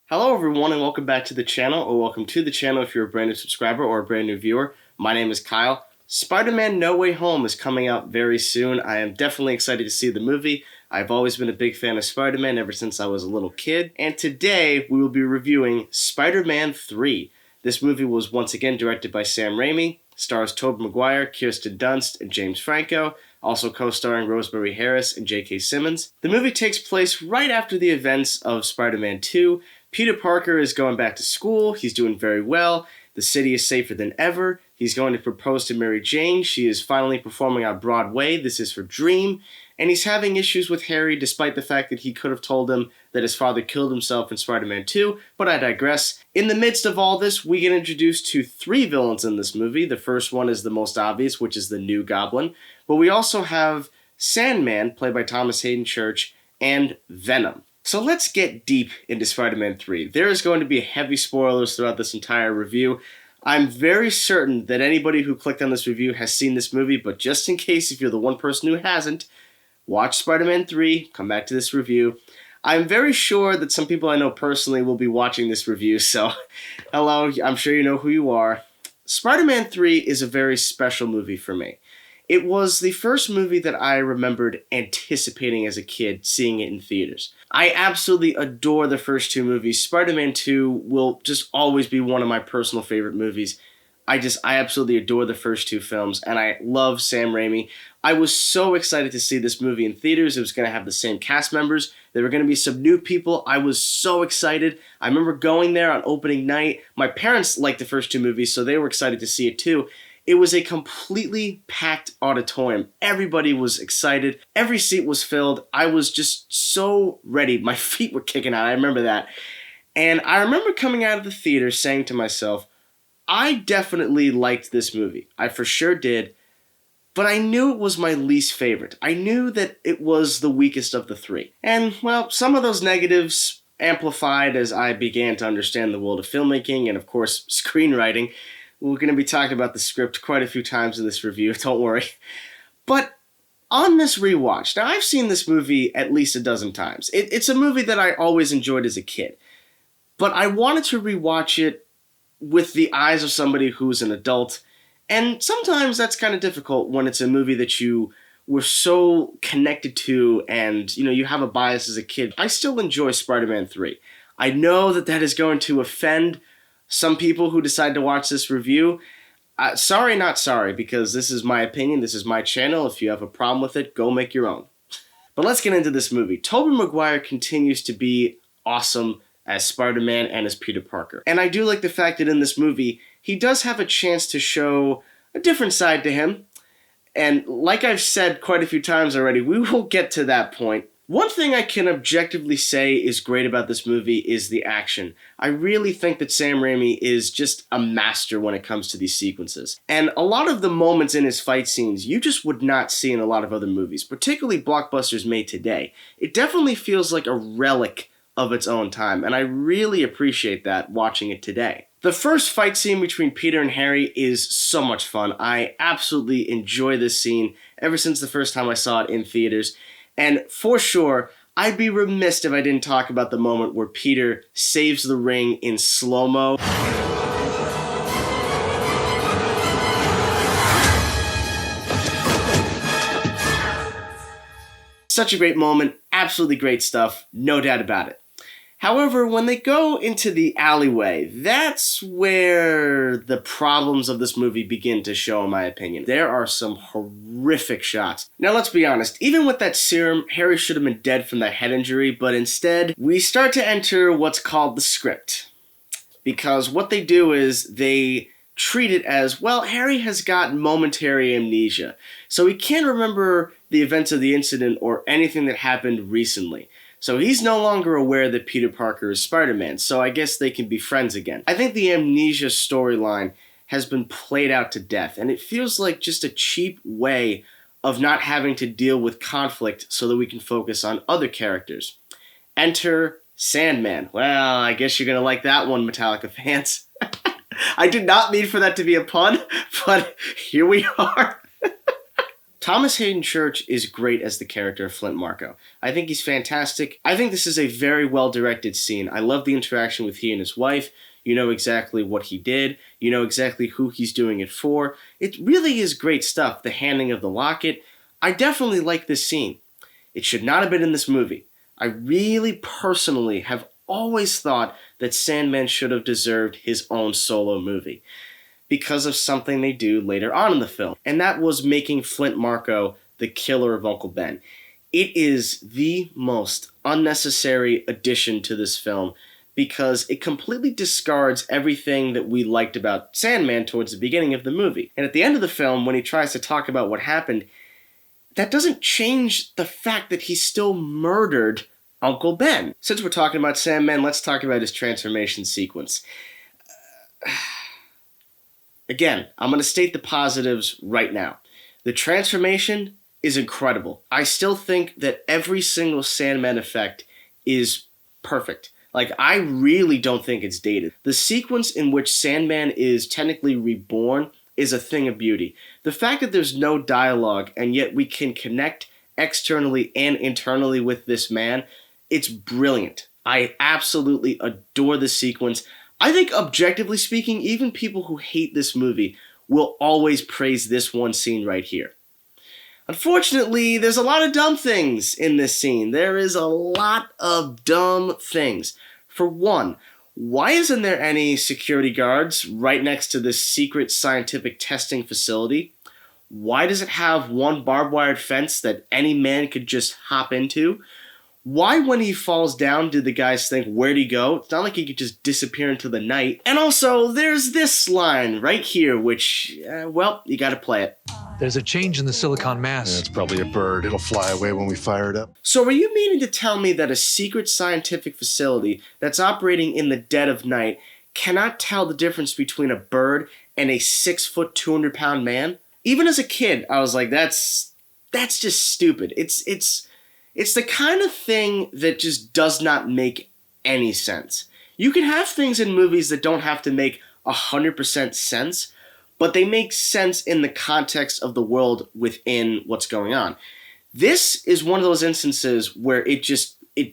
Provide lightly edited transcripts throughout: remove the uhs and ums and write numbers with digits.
Hello everyone and welcome back to the channel, or welcome to the channel if you're a brand new subscriber or a brand new viewer. My name is Kyle. Spider-Man No Way Home is coming out very soon. I am definitely excited to see the movie. I've always been a big fan of Spider-Man ever since I was a little kid. And today we will be reviewing Spider-Man 3. This movie was once again directed by Sam Raimi, stars Tobey Maguire, Kirsten Dunst, and James Franco, also co-starring Rosemary Harris and J.K. Simmons. The movie takes place right after the events of Spider-Man 2. Peter Parker is going back to school. He's doing very well. The city is safer than ever. He's going to propose to Mary Jane. She is finally performing on Broadway. This is her dream. And he's having issues with Harry despite the fact that he could have told him that his father killed himself in Spider-Man 2, but I digress. In the midst of all this, we get introduced to three villains in this movie. The first one is the most obvious, which is the New Goblin. But we also have Sandman, played by Haden Church, and Venom. So let's get deep into Spider-Man 3. There is going to be heavy spoilers throughout this entire review. I'm very certain that anybody who clicked on this review has seen this movie, but just in case if you're the one person who hasn't, watch Spider-Man 3, come back to this review. I'm very sure that some people I know personally will be watching this review, so hello, I'm sure you know who you are. Spider-Man 3 is a very special movie for me. It was the first movie that I remembered anticipating as a kid, seeing it in theaters. I absolutely adore the first two movies. Spider-Man 2 will just always be one of my personal favorite movies. I absolutely adore the first two films, and I love Sam Raimi. I was so excited to see this movie in theaters. It was going to have the same cast members. There were going to be some new people. I was so excited. I remember going there on opening night. My parents liked the first two movies, so they were excited to see it too. It was a completely packed auditorium. Everybody was excited. Every seat was filled. I was just so ready. My feet were kicking out. I remember that. And I remember coming out of the theater saying to myself, I definitely liked this movie. I for sure did. But I knew it was my least favorite. I knew that it was the weakest of the three. And, well, some of those negatives amplified as I began to understand the world of filmmaking and, of course, screenwriting. We're going to be talking about the script quite a few times in this review, don't worry. But on this rewatch, now I've seen this movie at least a dozen times. It's a movie that I always enjoyed as a kid. But I wanted to rewatch it with the eyes of somebody who's an adult. And sometimes that's kind of difficult when it's a movie that you were so connected to and, you have a bias as a kid. I still enjoy Spider-Man 3. I know that that is going to offend some people who decide to watch this review. Sorry, not sorry, because this is my opinion, this is my channel. If you have a problem with it, go make your own. But let's get into this movie. Tobey Maguire continues to be awesome as Spider-Man and as Peter Parker. And I do like the fact that in this movie, he does have a chance to show a different side to him. And like I've said quite a few times already, we will get to that point. One thing I can objectively say is great about this movie is the action. I really think that Sam Raimi is just a master when it comes to these sequences. And a lot of the moments in his fight scenes you just would not see in a lot of other movies, particularly blockbusters made today. It definitely feels like a relic of its own time, and I really appreciate that watching it today. The first fight scene between Peter and Harry is so much fun. I absolutely enjoy this scene ever since the first time I saw it in theaters. And for sure, I'd be remiss if I didn't talk about the moment where Peter saves the ring in slow-mo. Such a great moment, absolutely great stuff, no doubt about it. However, when they go into the alleyway, that's where the problems of this movie begin to show, in my opinion. There are some horrific shots. Now, let's be honest, even with that serum, Harry should have been dead from that head injury, but instead, we start to enter what's called the script. Because what they do is they treat it as, well, Harry has got momentary amnesia, so he can't remember the events of the incident or anything that happened recently. So he's no longer aware that Peter Parker is Spider-Man, so I guess they can be friends again. I think the amnesia storyline has been played out to death, and it feels like just a cheap way of not having to deal with conflict so that we can focus on other characters. Enter Sandman. Well, I guess you're gonna like that one, Metallica fans. I did not mean for that to be a pun, but here we are. Thomas Haden Church is great as the character of Flint Marko. I think he's fantastic. I think this is a very well-directed scene. I love the interaction with he and his wife. You know exactly what he did. You know exactly who he's doing it for. It really is great stuff. The handing of the locket. I definitely like this scene. It should not have been in this movie. I really personally have always thought that Sandman should have deserved his own solo movie because of something they do later on in the film, and that was making Flint Marko the killer of Uncle Ben. It is the most unnecessary addition to this film because it completely discards everything that we liked about Sandman towards the beginning of the movie. And at the end of the film, when he tries to talk about what happened, that doesn't change the fact that he still murdered Uncle Ben. Since we're talking about Sandman, let's talk about his transformation sequence. Again, I'm going to state the positives right now. The transformation is incredible. I still think that every single Sandman effect is perfect. Like, I really don't think it's dated. The sequence in which Sandman is technically reborn is a thing of beauty. The fact that there's no dialogue and yet we can connect externally and internally with this man, it's brilliant. I absolutely adore the sequence. I think, objectively speaking, even people who hate this movie will always praise this one scene right here. Unfortunately, there's a lot of dumb things in this scene. There is a lot of dumb things. For one, why isn't there any security guards right next to this secret scientific testing facility? Why does it have one barbed wire fence that any man could just hop into? Why, when he falls down, did the guys think, where'd he go? It's not like he could just disappear into the night. And also, there's this line right here, which, well, you gotta play it. There's a change in the silicon mass. Yeah, it's probably a bird. It'll fly away when we fire it up. So are you meaning to tell me that a secret scientific facility that's operating in the dead of night cannot tell the difference between a bird and a 6 foot, 200-pound man? Even as a kid, I was like, that's just stupid. It's the kind of thing that just does not make any sense. You can have things in movies that don't have to make 100% sense, but they make sense in the context of the world within what's going on. This is one of those instances where it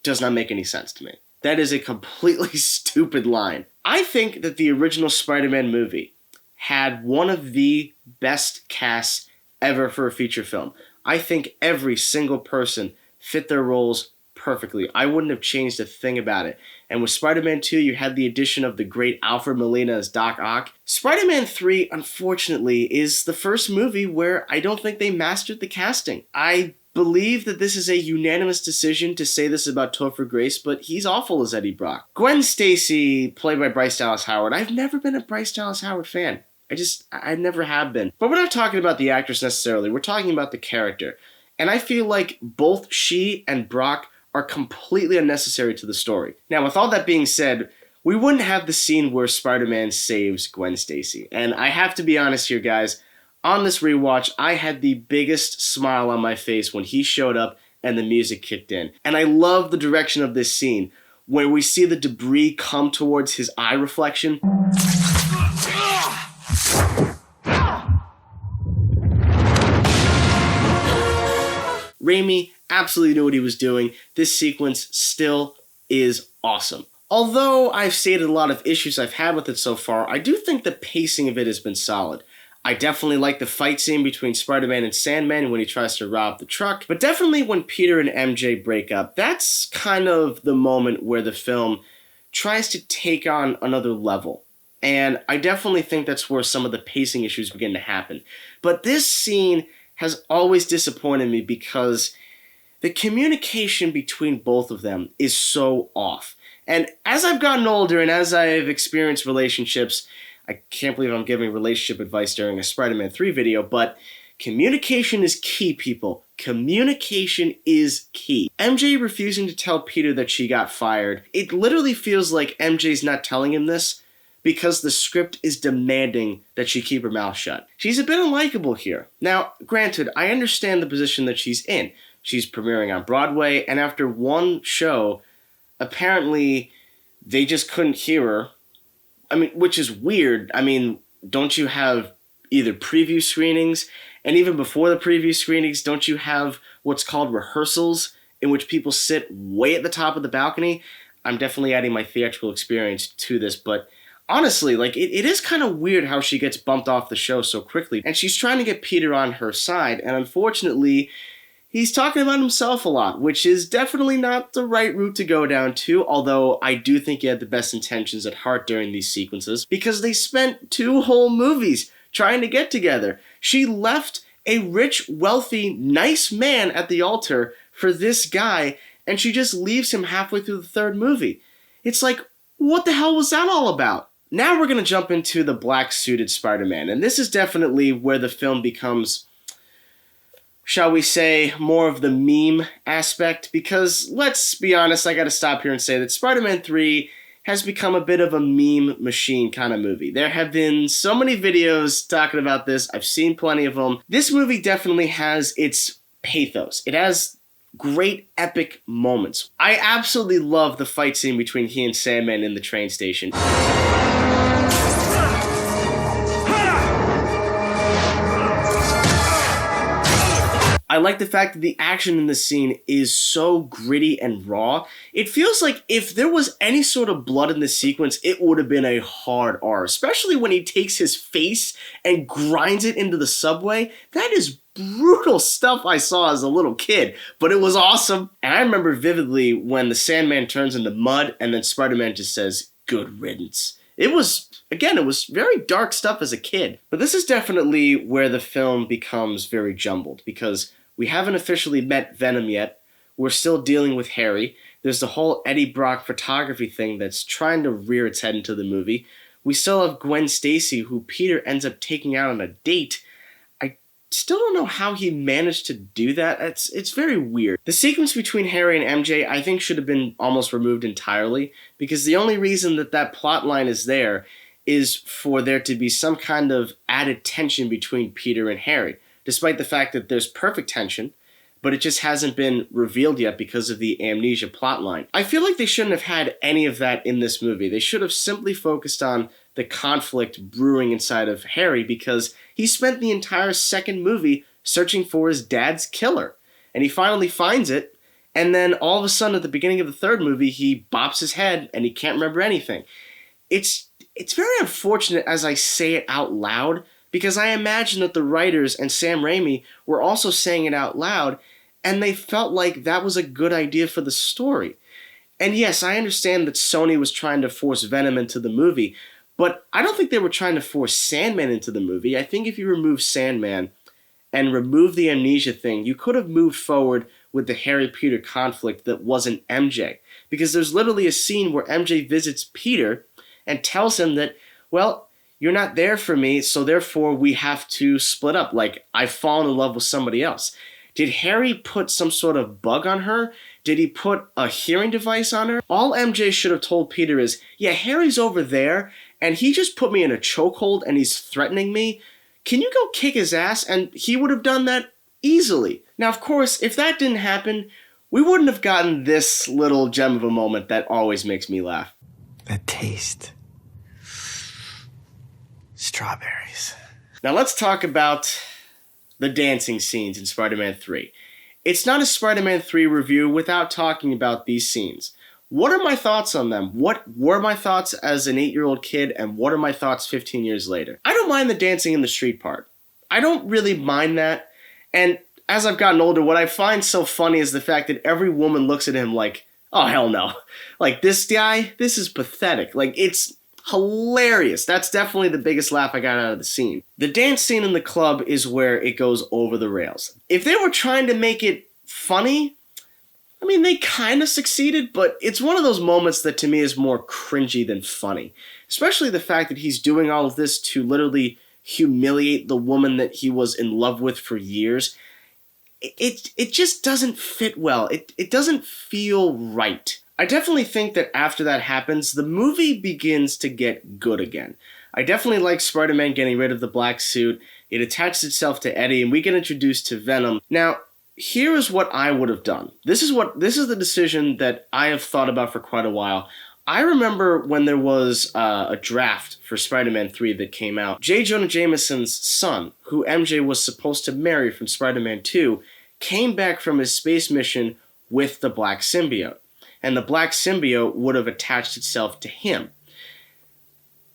does not make any sense to me. That is a completely stupid line. I think that the original Spider-Man movie had one of the best casts ever for a feature film. I think every single person fit their roles perfectly. I wouldn't have changed a thing about it. And with Spider-Man 2, you had the addition of the great Alfred Molina as Doc Ock. Spider-Man 3, unfortunately, is the first movie where I don't think they mastered the casting. I believe that this is a unanimous decision to say this about Topher Grace, but he's awful as Eddie Brock. Gwen Stacy, played by Bryce Dallas Howard. I've never been a Bryce Dallas Howard fan. I never have been. But we're not talking about the actress necessarily. We're talking about the character. And I feel like both she and Brock are completely unnecessary to the story. Now, with all that being said, we wouldn't have the scene where Spider-Man saves Gwen Stacy. And I have to be honest here, guys. On this rewatch, I had the biggest smile on my face when he showed up and the music kicked in. And I love the direction of this scene, where we see the debris come towards his eye reflection. Raimi absolutely knew what he was doing. This sequence still is awesome. Although I've stated a lot of issues I've had with it so far, I do think the pacing of it has been solid. I definitely like the fight scene between Spider-Man and Sandman when he tries to rob the truck, but definitely when Peter and MJ break up, that's kind of the moment where the film tries to take on another level. And I definitely think that's where some of the pacing issues begin to happen. But this scene has always disappointed me because the communication between both of them is so off. And as I've gotten older and as I've experienced relationships, I can't believe I'm giving relationship advice during a Spider-Man 3 video, but communication is key, people. Communication is key. MJ refusing to tell Peter that she got fired, it literally feels like MJ's not telling him this because the script is demanding that she keep her mouth shut. She's a bit unlikable here. Now, granted, I understand the position that she's in. She's premiering on Broadway, and after one show, apparently they just couldn't hear her. I mean, which is weird. I mean, don't you have either preview screenings? And even before the preview screenings, don't you have what's called rehearsals in which people sit way at the top of the balcony? I'm definitely adding my theatrical experience to this, but honestly, like, it is kind of weird how she gets bumped off the show so quickly. And she's trying to get Peter on her side, and unfortunately, he's talking about himself a lot, which is definitely not the right route to go down to, although I do think he had the best intentions at heart during these sequences, because they spent 2 whole movies trying to get together. She left a rich, wealthy, nice man at the altar for this guy, and she just leaves him halfway through the 3rd movie. It's like, what the hell was that all about? Now we're going to jump into the black-suited Spider-Man, and this is definitely where the film becomes, shall we say, more of the meme aspect, because let's be honest, I gotta stop here and say that Spider-Man 3 has become a bit of a meme machine kind of movie. There have been so many videos talking about this. I've seen plenty of them. This movie definitely has its pathos. It has great epic moments. I absolutely love the fight scene between he and Sandman in the train station. I like the fact that the action in this scene is so gritty and raw. It feels like if there was any sort of blood in this sequence, it would have been a hard R, especially when he takes his face and grinds it into the subway. That is brutal stuff I saw as a little kid, but it was awesome. And I remember vividly when the Sandman turns into mud and then Spider-Man just says, "Good riddance." It was very dark stuff as a kid. But this is definitely where the film becomes very jumbled, because we haven't officially met Venom yet. We're still dealing with Harry. There's the whole Eddie Brock photography thing that's trying to rear its head into the movie. We still have Gwen Stacy, who Peter ends up taking out on a date. I still don't know how he managed to do that. It's very weird. The sequence between Harry and MJ, I think, should have been almost removed entirely, because the only reason that plot line is there is for there to be some kind of added tension between Peter and Harry, despite the fact that there's perfect tension, but it just hasn't been revealed yet because of the amnesia plotline. I feel like they shouldn't have had any of that in this movie. They should have simply focused on the conflict brewing inside of Harry, because he spent the entire 2nd movie searching for his dad's killer, and he finally finds it, and then all of a sudden at the beginning of the 3rd movie, he bops his head and he can't remember anything. It's very unfortunate as I say it out loud, because I imagine that the writers and Sam Raimi were also saying it out loud, and they felt like that was a good idea for the story. And yes, I understand that Sony was trying to force Venom into the movie, but I don't think they were trying to force Sandman into the movie. I think if you remove Sandman and remove the amnesia thing, you could have moved forward with the Harry-Peter conflict that wasn't MJ. Because there's literally a scene where MJ visits Peter and tells him that, well, you're not there for me, so therefore we have to split up. Like, I've fallen in love with somebody else. Did Harry put some sort of bug on her? Did he put a hearing device on her? All MJ should have told Peter is, yeah, Harry's over there, and he just put me in a chokehold and he's threatening me. Can you go kick his ass? And he would have done that easily. Now, of course, if that didn't happen, we wouldn't have gotten this little gem of a moment that always makes me laugh. That taste. Strawberries. Now let's talk about the dancing scenes in Spider-Man 3. It's not a Spider-Man 3 review without talking about these scenes. What are my thoughts on them? What were my thoughts as an 8-year-old kid, and what are my thoughts 15 years later? I don't mind the dancing in the street part. I don't really mind that, and as I've gotten older, what I find so funny is the fact that every woman looks at him like, oh, hell no. Like, this guy, this is pathetic. Like, it's hilarious. That's definitely the biggest laugh I got out of the scene. The dance scene in the club is where it goes over the rails. If they were trying to make it funny, I mean, they kind of succeeded, but it's one of those moments that to me is more cringy than funny. Especially the fact that he's doing all of this to literally humiliate the woman that he was in love with for years. It just doesn't fit well. It doesn't feel right. I definitely think that after that happens, the movie begins to get good again. I definitely like Spider-Man getting rid of the black suit. It attaches itself to Eddie, and we get introduced to Venom. Now, here is what I would have done. This is the decision that I have thought about for quite a while. I remember when there was a draft for Spider-Man 3 that came out, J. Jonah Jameson's son, who MJ was supposed to marry from Spider-Man 2, came back from his space mission with the black symbiote. And the black symbiote would have attached itself to him.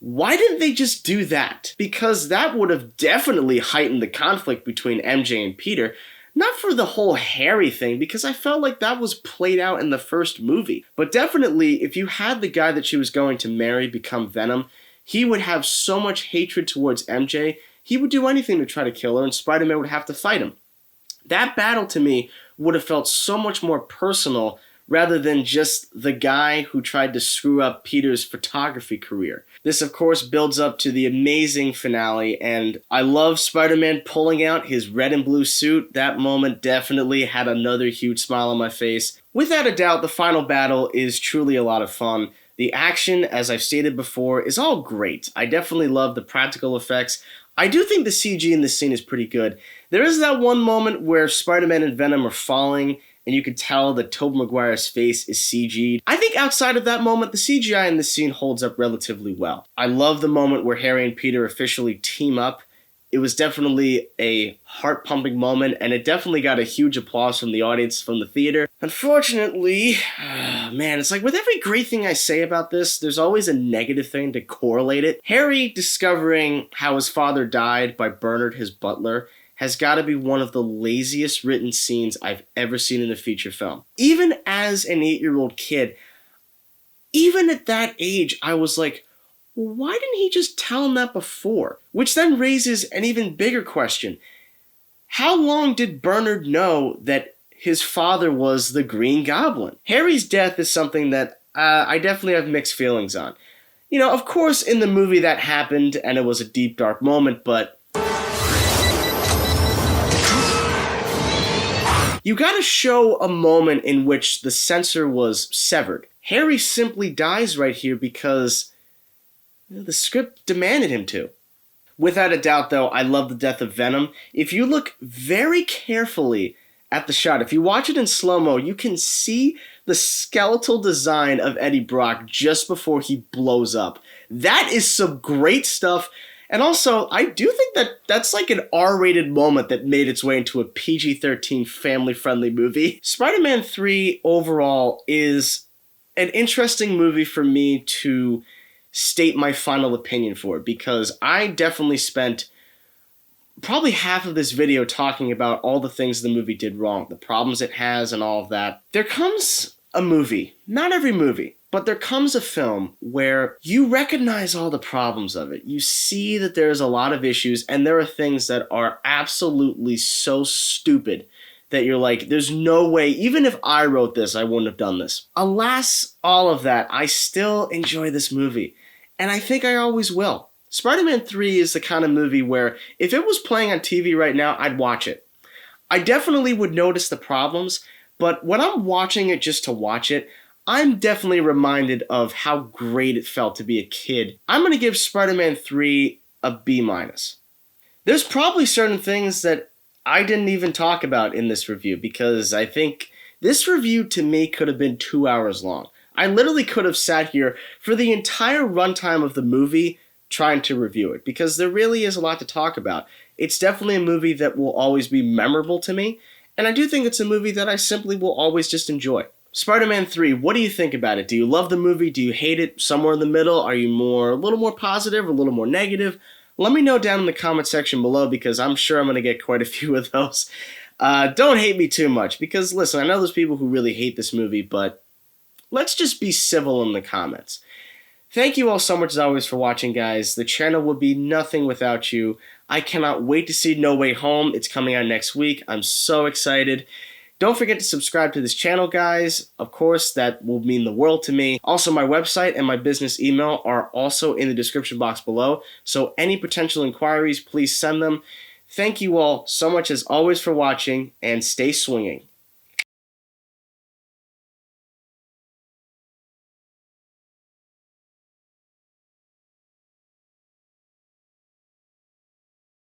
Why didn't they just do that? Because that would have definitely heightened the conflict between MJ and Peter. Not for the whole Harry thing, because I felt like that was played out in the first movie. But definitely, if you had the guy that she was going to marry become Venom, he would have so much hatred towards MJ, he would do anything to try to kill her, and Spider-Man would have to fight him. That battle, to me, would have felt so much more personal rather than just the guy who tried to screw up Peter's photography career. This, of course, builds up to the amazing finale, and I love Spider-Man pulling out his red and blue suit. That moment definitely had another huge smile on my face. Without a doubt, the final battle is truly a lot of fun. The action, as I've stated before, is all great. I definitely love the practical effects. I do think the CG in this scene is pretty good. There is that one moment where Spider-Man and Venom are falling, and you can tell that Tobey Maguire's face is CG'd. I think outside of that moment, the CGI in this scene holds up relatively well. I love the moment where Harry and Peter officially team up. It was definitely a heart-pumping moment, and it definitely got a huge applause from the audience, from the theater. Unfortunately, man, it's like with every great thing I say about this, there's always a negative thing to correlate it. Harry discovering how his father died by Bernard, his butler, has got to be one of the laziest written scenes I've ever seen in a feature film. Even as an 8-year-old kid, even at that age, I was like, why didn't he just tell him that before? Which then raises an even bigger question. How long did Bernard know that his father was the Green Goblin? Harry's death is something that I definitely have mixed feelings on. You know, of course, in the movie that happened, and it was a deep, dark moment, but you gotta show a moment in which the censor was severed. Harry simply dies right here because the script demanded him to. Without a doubt, though, I love the death of Venom. If you look very carefully at the shot, if you watch it in slow-mo, you can see the skeletal design of Eddie Brock just before he blows up. That is some great stuff. And also, I do think that that's like an R-rated moment that made its way into a PG-13 family-friendly movie. Spider-Man 3 overall is an interesting movie for me to state my final opinion for, because I definitely spent probably half of this video talking about all the things the movie did wrong, the problems it has and all of that. There comes a movie, not every movie, but there comes a film where you recognize all the problems of it. You see that there's a lot of issues, and there are things that are absolutely so stupid that you're like, there's no way, even if I wrote this, I wouldn't have done this. Alas, all of that, I still enjoy this movie, and I think I always will. Spider-Man 3 is the kind of movie where if it was playing on TV right now, I'd watch it. I definitely would notice the problems, but when I'm watching it just to watch it, I'm definitely reminded of how great it felt to be a kid. I'm going to give Spider-Man 3 a B-. There's probably certain things that I didn't even talk about in this review, because I think this review to me could have been 2 hours long. I literally could have sat here for the entire runtime of the movie trying to review it, because there really is a lot to talk about. It's definitely a movie that will always be memorable to me, and I do think it's a movie that I simply will always just enjoy. Spider-Man 3, what do you think about it? Do you love the movie? Do you hate it? Somewhere in the middle? Are you a little more positive, a little more negative? Let me know down in the comment section below, because I'm sure I'm going to get quite a few of those. Don't hate me too much, because listen, I know there's people who really hate this movie, but let's just be civil in the comments. Thank you all so much as always for watching, guys. The channel would be nothing without you. I cannot wait to see No Way Home. It's coming out next week. I'm so excited. Don't forget to subscribe to this channel, guys. Of course, that will mean the world to me. Also, my website and my business email are also in the description box below, so any potential inquiries, please send them. Thank you all so much as always for watching, and stay swinging.